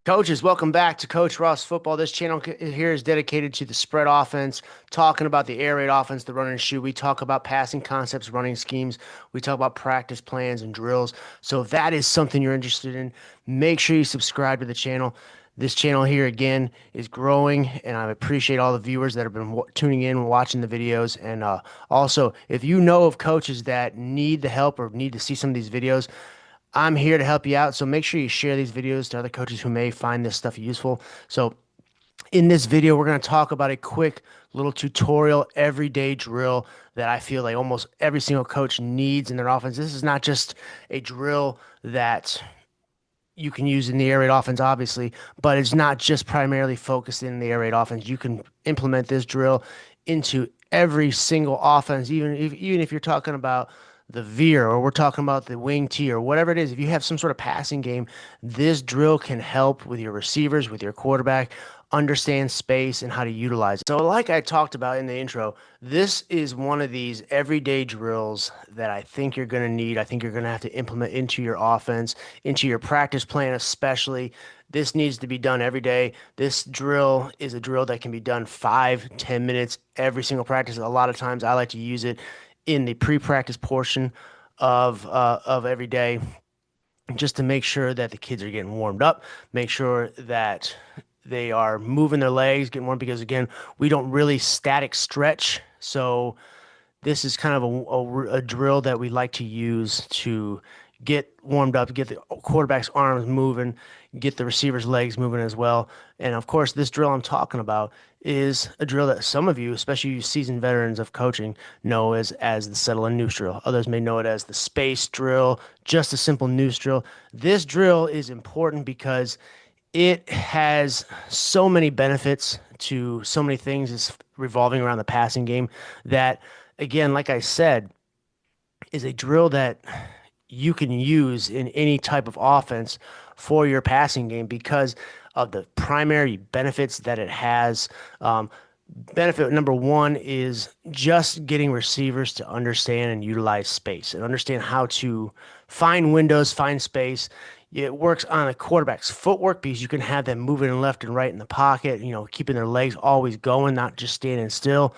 Coaches, welcome back to Coach Ross Football. This channel here is dedicated to the spread offense, talking about the air raid offense, the run and shoot. We talk about passing concepts, running schemes. We talk about practice plans and drills. So if that is something you're interested in, make sure you subscribe to the channel. This channel here again is growing, and I appreciate all the viewers that have been tuning in and watching the videos. And also, if you know of coaches that need the help or need to see some of these videos, I'm here to help you out. So make sure you share these videos to other coaches who may find this stuff useful. So in this video, we're going to talk about a quick little tutorial everyday drill that I feel like almost every single coach needs in their offense. This is not just a drill that you can use in the air raid offense, obviously, but it's not just primarily focused in the air raid offense. You can implement this drill into every single offense, even if you're talking about the veer or we're talking about the wing tee or whatever it is. If you have some sort of passing game, this drill can help with your receivers, with your quarterback, understand space and how to utilize it. So like I talked about in the intro, this is one of these everyday drills that I think you're going to need. I think you're going to have to implement into your offense, into your practice plan especially. This needs to be done every day. This drill is a drill that can be done 5, 10 minutes every single practice. A lot of times I like to use it in the pre-practice portion of every day, just to make sure that the kids are getting warmed up, make sure that they are moving their legs, getting warm, because again, we don't really static stretch. So this is kind of a drill that we like to use to get warmed up, get the quarterback's arms moving, get the receiver's legs moving as well. And of course, this drill I'm talking about is a drill that some of you, especially you seasoned veterans of coaching, know as the Settle Noose Drill. Others may know it as the space drill, just a simple noose drill. This drill is important because it has so many benefits to so many things. It's revolving around the passing game that, again, like I said, is a drill that you can use in any type of offense for your passing game because of the primary benefits that it has. Benefit number one is just getting receivers to understand and utilize space and understand how to find windows, find space. It works on a quarterback's footwork because you can have them moving left and right in the pocket, keeping their legs always going, not just standing still.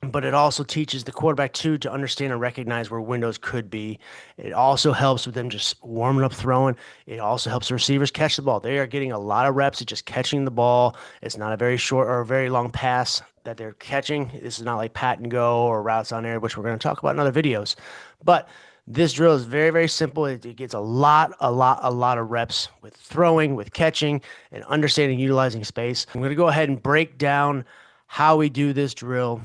But it also teaches the quarterback too to understand and recognize where windows could be. It also helps with them just warming up throwing. It also helps the receivers catch the ball. They are getting a lot of reps at just catching the ball. It's not a very short or a very long pass that they're catching. This is not like pat and go or routes on air, which we're going to talk about in other videos. But this drill is very, very simple. It gets a lot of reps with throwing, with catching, and understanding, utilizing space. I'm going to go ahead and break down how we do this drill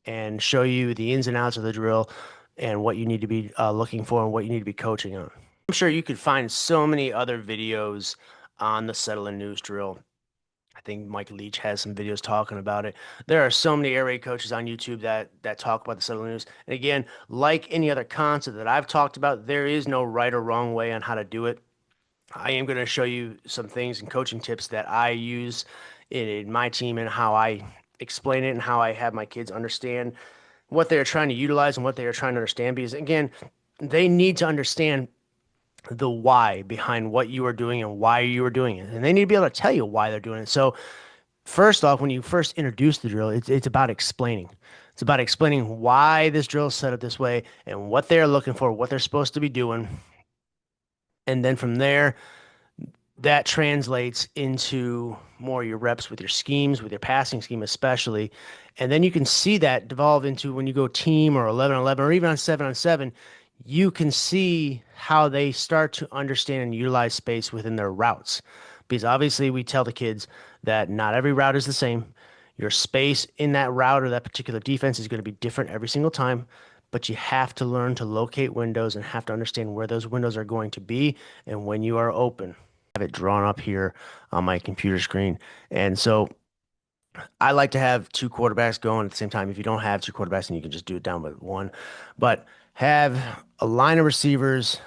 and show you the ins and outs of the drill and what you need to be looking for and what you need to be coaching on. I'm sure you could find so many other videos on the Settle Noose Drill. I think Mike Leach has some videos talking about it. There are so many air raid coaches on YouTube that talk about the Settle Noose. And again, like any other concept that I've talked about, there is no right or wrong way on how to do it. I am going to show you some things and coaching tips that I use in my team and how I explain it and how I have my kids understand what they're trying to utilize and what they are trying to understand. Because again, they need to understand the why behind what you are doing and why you are doing it. And they need to be able to tell you why they're doing it. So first off, when you first introduce the drill, it's about explaining. It's about explaining why this drill is set up this way and what they're looking for, what they're supposed to be doing. And then from there, that translates into more your reps with your schemes, with your passing scheme especially. And then you can see that devolve into when you go team or 11-on-11 or even on 7-on-7, you can see how they start to understand and utilize space within their routes. Because obviously we tell the kids that not every route is the same. Your space in that route or that particular defense is going to be different every single time, but you have to learn to locate windows and have to understand where those windows are going to be and when you are open. Have it drawn up here on my computer screen. And so I like to have two quarterbacks going at the same time. If you don't have two quarterbacks, then you can just do it down with one. But have a line of receivers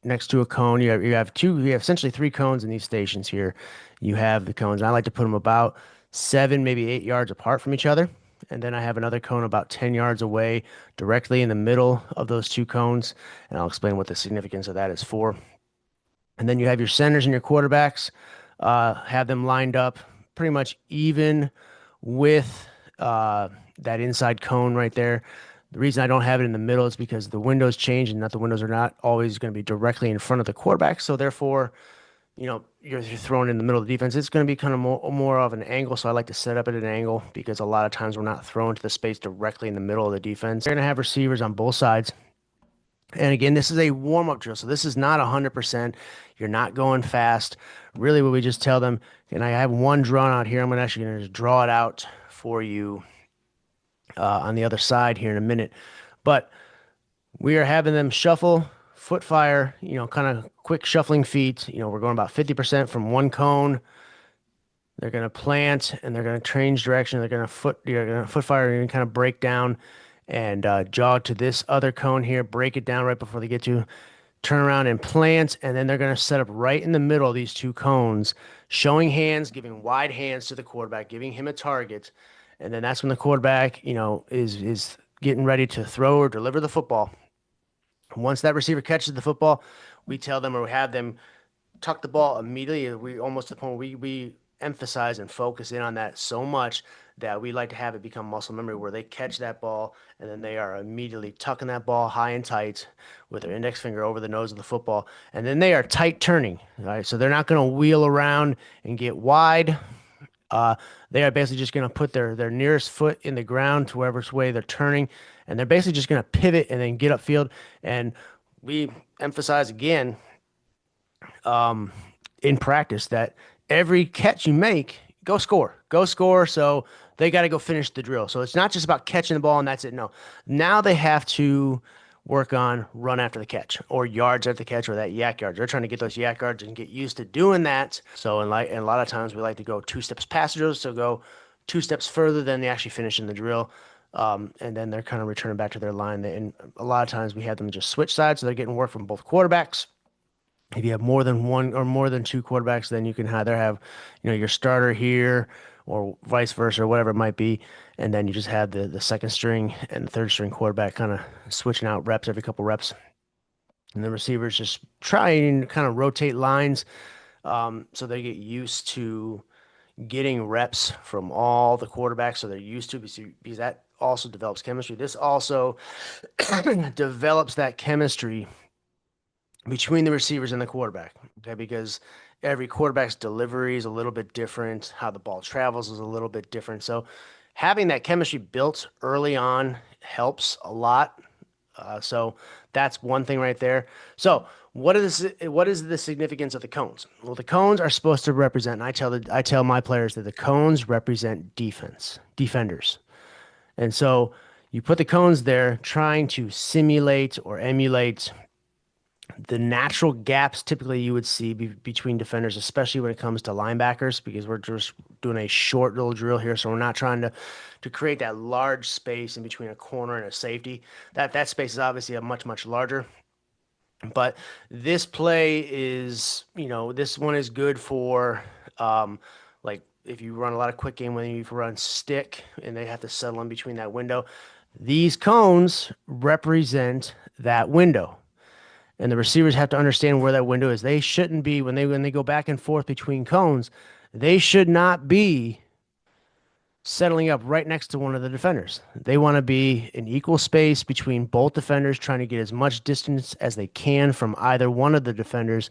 next to a cone. You have essentially three cones in these stations here. You have the cones. I like to put them about 7, maybe 8 yards apart from each other. And then I have another cone about 10 yards away directly in the middle of those two cones. And I'll explain what the significance of that is for. And then you have your centers and your quarterbacks, have them lined up pretty much even with uh, that inside cone right there. The reason I don't have it in the middle is because the windows change and that the windows are not always going to be directly in front of the quarterback. So therefore, you're thrown in the middle of the defense. It's going to be kind of more of an angle. So I like to set up at an angle because a lot of times we're not thrown to the space directly in the middle of the defense. You're going to have receivers on both sides. And again, this is a warm-up drill. So this is not 100%. You're not going fast. Really, what we just tell them, and I have one drawn out here. I'm actually going to just draw it out for you on the other side here in a minute. But we are having them shuffle, foot fire, kind of quick shuffling feet. We're going about 50% from one cone. They're going to plant and they're going to change direction. You're going to foot fire and kind of break down and jog to this other cone here, break it down right before they get to turn around and plant. And then they're going to set up right in the middle of these two cones, showing hands, giving wide hands to the quarterback, giving him a target. And then that's when the quarterback, is getting ready to throw or deliver the football. Once that receiver catches the football, we tell them or we have them tuck the ball immediately. We almost to the point we emphasize and focus in on that so much that we like to have it become muscle memory where they catch that ball and then they are immediately tucking that ball high and tight with their index finger over the nose of the football. And then they are tight turning. Right? So they're not going to wheel around and get wide. Uh, they are basically just going to put their nearest foot in the ground to wherever way they're turning, and they're basically just going to pivot and then get upfield. And we emphasize again in practice that every catch you make, go score. So they got to go finish the drill. So it's not just about catching the ball and that's it. No, now they have to work on run after the catch or yards after the catch or that yak yards. They're trying to get those yak yards and get used to doing that. So and a lot of times we like to go 2 steps past the drills, so go 2 steps further than they actually finish in the drill. And then they're kind of returning back to their line. And a lot of times we have them just switch sides, so they're getting work from both quarterbacks. If you have more than one or more than two quarterbacks, then you can either have, your starter here or vice versa or whatever it might be. And then you just have the second string and the third string quarterback kind of switching out reps every couple reps. And the receivers just trying to kind of rotate lines so they get used to getting reps from all the quarterbacks. So they're used to because that also develops chemistry. This also develops that chemistry between the receivers and the quarterback. Okay, because every quarterback's delivery is a little bit different, how the ball travels is a little bit different. So having that chemistry built early on helps a lot. So that's one thing right there. So what is the significance of the cones? Well, the cones are supposed to represent, and I tell my players that the cones represent defenders. And so you put the cones there trying to simulate or emulate the natural gaps typically you would see between defenders, especially when it comes to linebackers, because we're just doing a short little drill here. So we're not trying to create that large space in between a corner and a safety. That space is obviously a much larger. But this play is, this one is good for like if you run a lot of quick game when you run stick and they have to settle in between that window. These cones represent that window. And the receivers have to understand where that window is. They shouldn't be when they go back and forth between cones, they should not be settling up right next to one of the defenders. They want to be in equal space between both defenders, trying to get as much distance as they can from either one of the defenders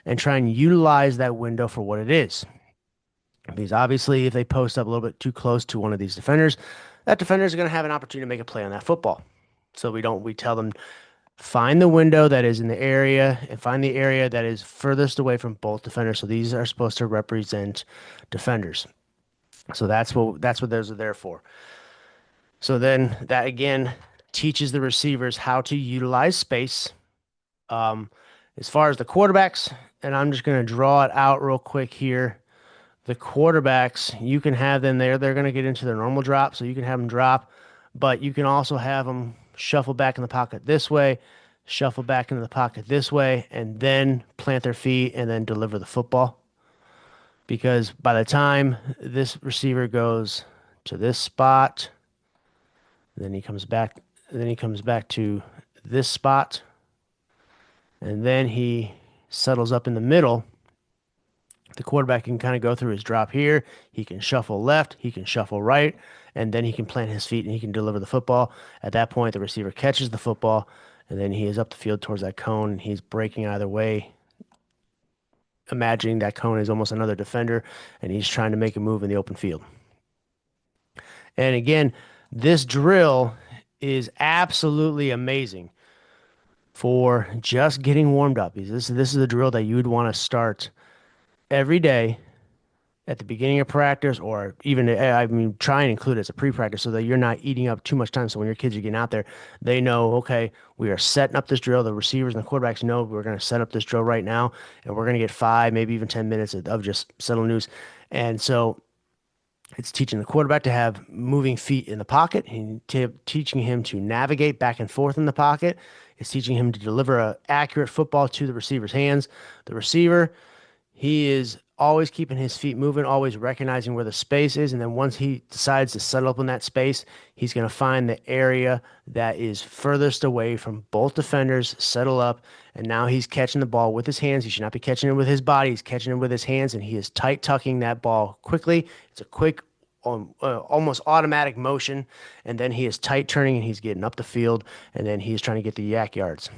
and try and utilize that window for what it is. Because obviously, if they post up a little bit too close to one of these defenders, that defender is going to have an opportunity to make a play on that football. So we tell them find the window that is in the area and find the area that is furthest away from both defenders. So these are supposed to represent defenders. So that's what those are there for. So then that again teaches the receivers how to utilize space. Um, as far as the quarterbacks, and I'm just going to draw it out real quick here. The quarterbacks, you can have them there. They're going to get into their normal drop, so you can have them drop, but you can also have them shuffle back in the pocket this way, shuffle back into the pocket this way, and then plant their feet and then deliver the football. Because by the time this receiver goes to this spot, then he comes back to this spot, and then he settles up in the middle, the quarterback can kind of go through his drop here. He can shuffle left, he can shuffle right, and then he can plant his feet and he can deliver the football. At that point, the receiver catches the football, and then he is up the field towards that cone. And he's breaking either way, imagining that cone is almost another defender, and he's trying to make a move in the open field. And again, this drill is absolutely amazing for just getting warmed up. This is a drill that you would want to start every day at the beginning of practice, or even, I mean, try and include it as a pre-practice so that you're not eating up too much time. So when your kids are getting out there, they know, okay, we are setting up this drill. The receivers and the quarterbacks know we're going to set up this drill right now, and we're going to get 5, maybe even 10 minutes of just settle news. And so it's teaching the quarterback to have moving feet in the pocket, and teaching him to navigate back and forth in the pocket. It's teaching him to deliver an accurate football to the receiver's hands. The receiver, he is always keeping his feet moving, always recognizing where the space is. And then once he decides to settle up in that space, he's going to find the area that is furthest away from both defenders, settle up. And now he's catching the ball with his hands. He should not be catching it with his body. He's catching it with his hands, and he is tight tucking that ball quickly. It's a quick, almost automatic motion. And then he is tight turning and he's getting up the field. And then he's trying to get the yak yards.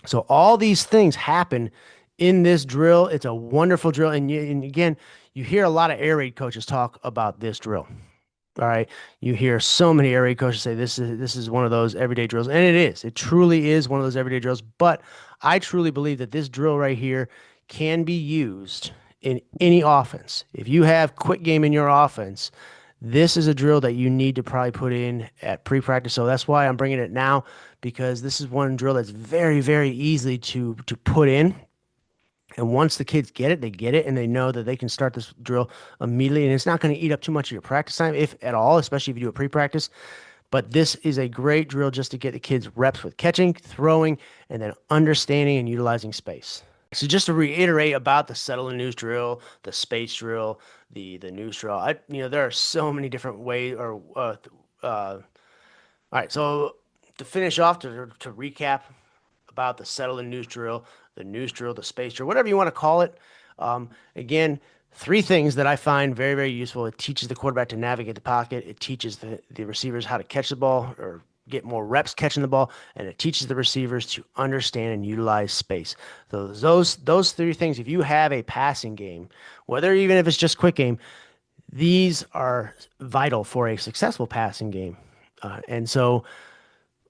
So all these things happen in this drill. It's a wonderful drill. And again, you hear a lot of air raid coaches talk about this drill. All right. You hear so many air raid coaches say this is one of those everyday drills. And it is. It truly is one of those everyday drills. But I truly believe that this drill right here can be used in any offense. If you have quick game in your offense, this is a drill that you need to probably put in at pre-practice. So that's why I'm bringing it now, because this is one drill that's very, very easy to put in. And once the kids get it, they get it, and they know that they can start this drill immediately. And it's not going to eat up too much of your practice time, if at all, especially if you do a pre-practice. But this is a great drill just to get the kids reps with catching, throwing, and then understanding and utilizing space. So just to reiterate about the Settle Noose Drill, the space drill, the noose drill, there are so many different ways. All right, so to finish off, to recap about the Settle Noose Drill, the noose drill, the space drill, whatever you want to call it. Again, 3 things that I find very, very useful. It teaches the quarterback to navigate the pocket. It teaches the receivers how to catch the ball or get more reps catching the ball, and it teaches the receivers to understand and utilize space. So those 3 things, if you have a passing game, whether even if it's just quick game, these are vital for a successful passing game. And so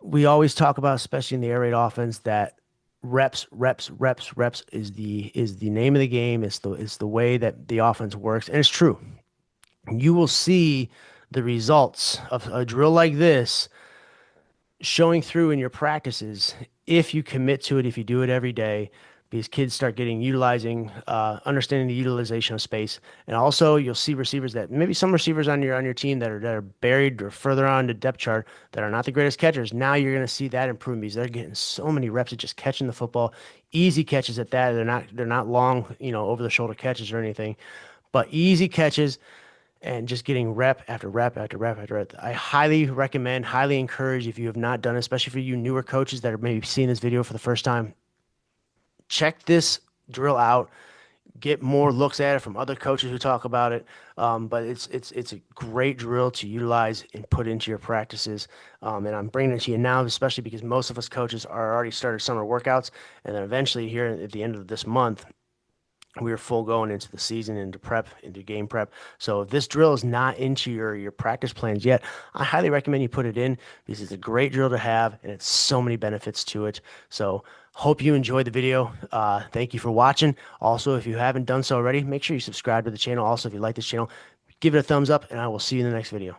we always talk about, especially in the air raid offense, that reps, reps, reps, reps is the name of the game. It's the way that the offense works, and it's true. You will see the results of a drill like this showing through in your practices if you commit to it, if you do it every day, because kids start understanding the utilization of space. And also you'll see receivers that maybe some receivers on your team that are buried or further on the depth chart that are not the greatest catchers. Now you're going to see that improvement because they're getting so many reps of just catching the football, easy catches at that. They're not long, over the shoulder catches or anything, but easy catches and just getting rep after rep after rep after rep. I highly recommend, highly encourage, if you have not done it, especially for you newer coaches that are maybe seeing this video for the first time, check this drill out. Get more looks at it from other coaches who talk about it. But it's a great drill to utilize and put into your practices. And I'm bringing it to you now, especially because most of us coaches are already started summer workouts, and then eventually here at the end of this month, we are full going into the season, into game prep. So if this drill is not into your practice plans yet, I highly recommend you put it in because it's a great drill to have and it's so many benefits to it. So hope you enjoyed the video. Thank you for watching. Also, if you haven't done so already, make sure you subscribe to the channel. Also, if you like this channel, give it a thumbs up, and I will see you in the next video.